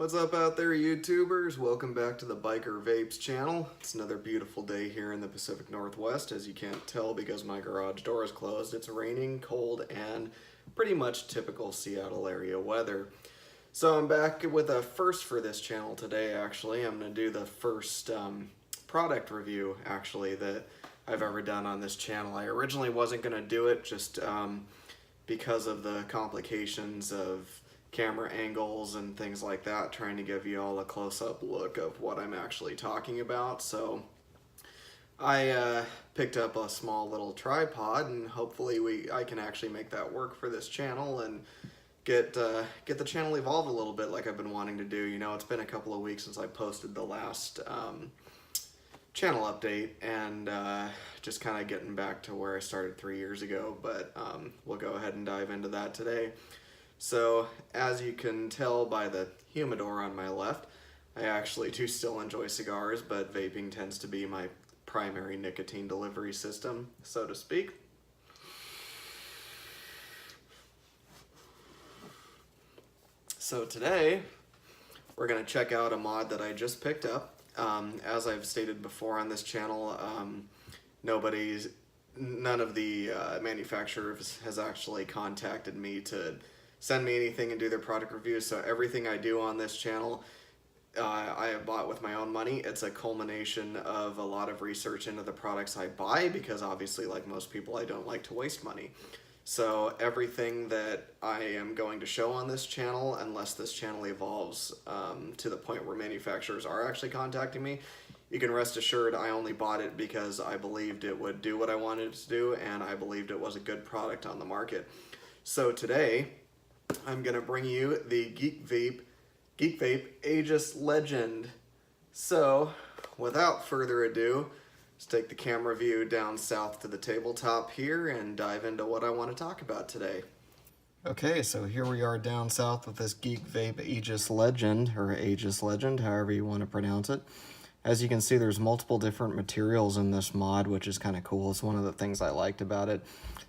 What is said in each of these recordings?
What's up out there, YouTubers? Welcome back to the Biker Vapes channel. It's another beautiful day here in the Pacific Northwest. As you can't tell because my garage door is closed, it's raining, cold, and pretty much typical Seattle area weather. So I'm back with a first for this channel today, actually. I'm going to do the first product review, actually, that I've ever done on this channel. I originally wasn't going to do it just because of the complications of camera angles and things like that, trying to give you all a close-up look of what I'm actually talking about. So I picked up a small little tripod, and hopefully I can actually make that work for this channel and get the channel evolve a little bit like I've been wanting to do. You know, it's been a couple of weeks since I posted the last channel update, and just kind of getting back to where I started 3 years ago, but we'll go ahead and dive into that today. So, as you can tell by the humidor on my left, I actually do still enjoy cigars, but vaping tends to be my primary nicotine delivery system, so to speak. So today, we're going to check out a mod that I just picked up. As I've stated before on this channel, none of the manufacturers has actually contacted me to send me anything and do their product reviews, so everything I do on this channel I have bought with my own money. It's a culmination of a lot of research into the products I buy, because obviously, like most people, I don't like to waste money. So everything that I am going to show on this channel, unless this channel evolves to the point where manufacturers are actually contacting me, you can rest assured I only bought it because I believed it would do what I wanted it to do, and I believed it was a good product on the market. So today, I'm going to bring you the Geekvape Aegis Legend. So, without further ado, let's take the camera view down south to the tabletop here and dive into what I want to talk about today. Okay, so here we are down south with this Geekvape Aegis Legend, or Aegis Legend, however you want to pronounce it. As you can see, there's multiple different materials in this mod, which is kind of cool. It's one of the things I liked about it.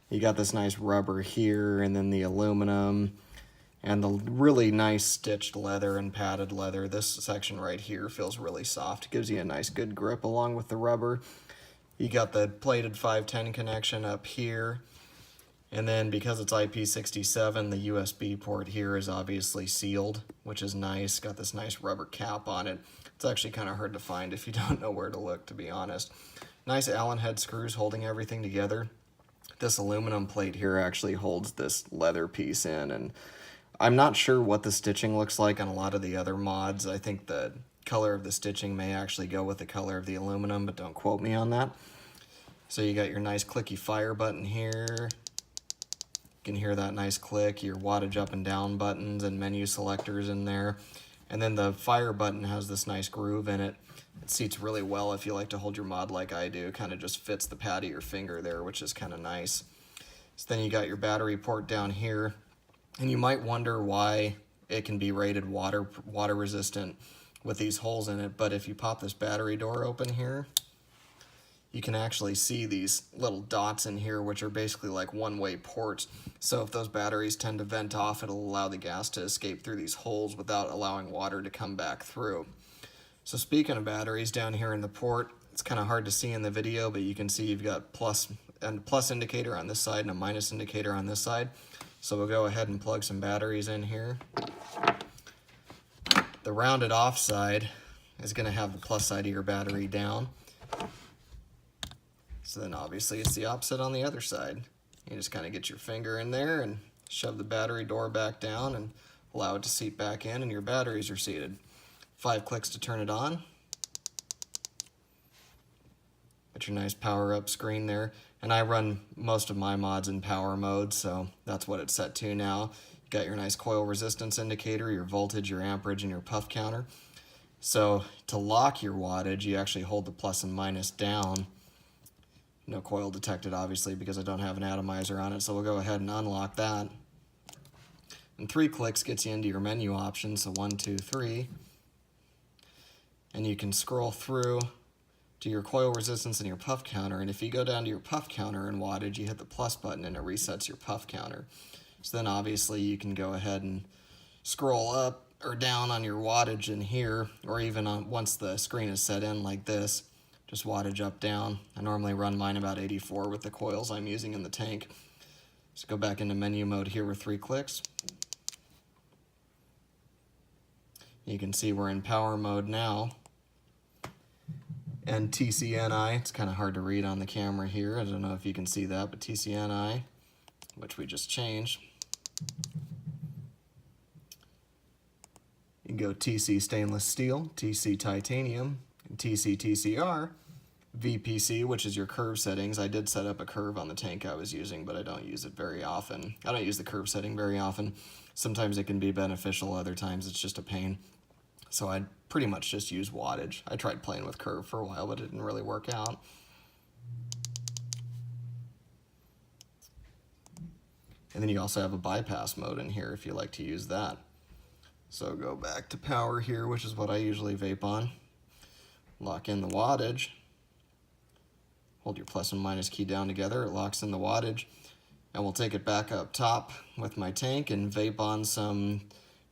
You got this nice rubber here, and then the aluminum, and the really nice stitched leather and padded leather. This section right here feels really soft. It gives you a nice good grip along with the rubber. You got the plated 510 connection up here. And then because it's IP67, the USB port here is obviously sealed, which is nice. Got this nice rubber cap on it. It's actually kind of hard to find if you don't know where to look, to be honest. Nice Allen head screws holding everything together. This aluminum plate here actually holds this leather piece in, and I'm not sure what the stitching looks like on a lot of the other mods. I think the color of the stitching may actually go with the color of the aluminum, but don't quote me on that. So you got your nice clicky fire button here. You can hear that nice click, your wattage up and down buttons and menu selectors in there. And then the fire button has this nice groove in it. It seats really well if you like to hold your mod like I do. Kind of just fits the pad of your finger there, which is kind of nice. So then you got your battery port down here. And you might wonder why it can be rated water resistant with these holes in it, but if you pop this battery door open here, you can actually see these little dots in here, which are basically like one-way ports. So if those batteries tend to vent off, it'll allow the gas to escape through these holes without allowing water to come back through. So speaking of batteries, down here in the port, it's kind of hard to see in the video, but you can see you've got plus indicator on this side and a minus indicator on this side. So we'll go ahead and plug some batteries in here. The rounded off side is going to have the plus side of your battery down. So then obviously it's the opposite on the other side. You just kind of get your finger in there and shove the battery door back down and allow it to seat back in, and your batteries are seated. 5 clicks to turn it on. Got your nice power up screen there. And I run most of my mods in power mode, so that's what it's set to now. You got your nice coil resistance indicator, your voltage, your amperage, and your puff counter. So to lock your wattage, you actually hold the plus and minus down. No coil detected, obviously, because I don't have an atomizer on it, so we'll go ahead and unlock that. And 3 clicks gets you into your menu options, so 1, 2, 3. And you can scroll through to your coil resistance and your puff counter, and if you go down to your puff counter in wattage, you hit the plus button and it resets your puff counter. So then obviously you can go ahead and scroll up or down on your wattage in here, or even on, once the screen is set in like this, just wattage up, down. I normally run mine about 84 with the coils I'm using in the tank. Just go back into menu mode here with 3 clicks. You can see we're in power mode now. And TCNI, it's kind of hard to read on the camera here. I don't know if you can see that, but TCNI, which we just changed. You can go TC stainless steel, TC titanium, and TC TCR, VPC, which is your curve settings. I did set up a curve on the tank I was using, but I don't use it very often. I don't use the curve setting very often. Sometimes it can be beneficial, other times it's just a pain. So I pretty much just use wattage. I tried playing with curve for a while, but it didn't really work out. And then you also have a bypass mode in here if you like to use that. So go back to power here, which is what I usually vape on. Lock in the wattage. Hold your plus and minus key down together, it locks in the wattage. And we'll take it back up top with my tank and vape on some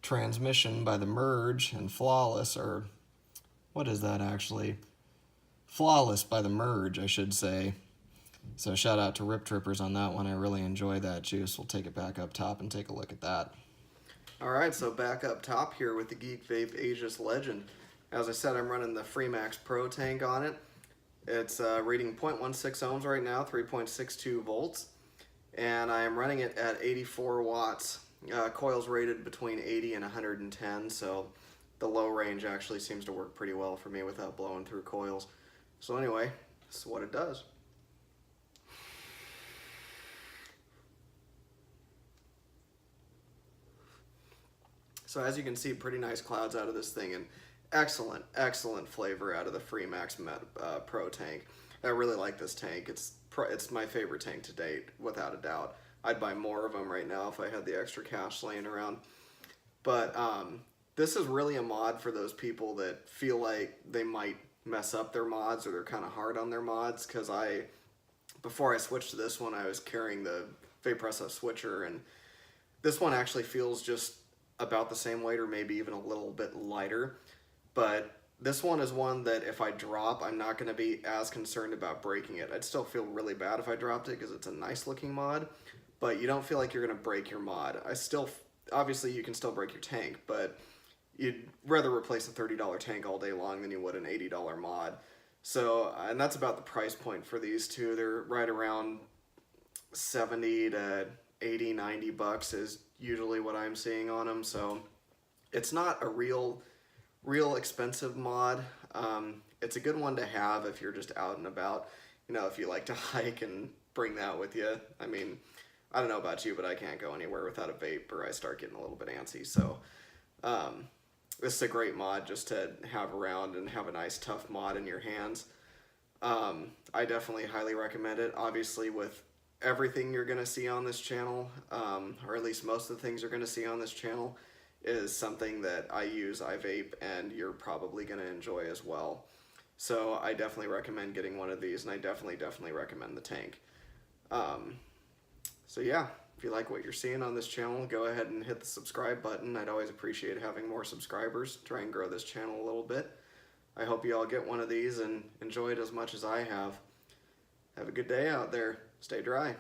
Transmission by the Merge and Flawless, or what is that actually? Flawless by the Merge, I should say. So shout out to Rip Trippers on that one. I really enjoy that juice. We'll take it back up top and take a look at that. Alright, so back up top here with the Geekvape Aegis Legend. As I said, I'm running the Freemax Pro tank on it. It's reading 0.16 ohms right now, 3.62 volts. And I am running it at 84 watts. Coils rated between 80 and 110, so the low range actually seems to work pretty well for me without blowing through coils. So anyway, this is what it does. So as you can see, pretty nice clouds out of this thing, and excellent, excellent flavor out of the Freemax Pro tank. I really like this tank. It's my favorite tank to date, without a doubt. I'd buy more of them right now if I had the extra cash laying around. But this is really a mod for those people that feel like they might mess up their mods, or they're kind of hard on their mods, because before I switched to this one, I was carrying the Vaporessa switcher, and this one actually feels just about the same weight, or maybe even a little bit lighter. But this one is one that if I drop, I'm not going to be as concerned about breaking it. I'd still feel really bad if I dropped it, because it's a nice looking mod, but you don't feel like you're going to break your mod. Obviously you can still break your tank, but you'd rather replace a $30 tank all day long than you would an $80 mod. So, and that's about the price point for these two. They're right around 70 to 80, 90 bucks is usually what I'm seeing on them. So it's not a real expensive mod. It's a good one to have if you're just out and about. You know, if you like to hike and bring that with you. I mean, I don't know about you, but I can't go anywhere without a vape, or I start getting a little bit antsy. So this is a great mod just to have around and have a nice tough mod in your hands. I definitely highly recommend it. Obviously, with everything you're going to see on this channel, or at least most of the things you're going to see on this channel, is something that I use, I vape, and you're probably going to enjoy as well. So I definitely recommend getting one of these, and I definitely recommend the tank. So yeah, if you like what you're seeing on this channel, go ahead and hit the subscribe button. I'd always appreciate having more subscribers, try and grow this channel a little bit. I hope you all get one of these and enjoy it as much as I have. Have a good day out there. Stay dry.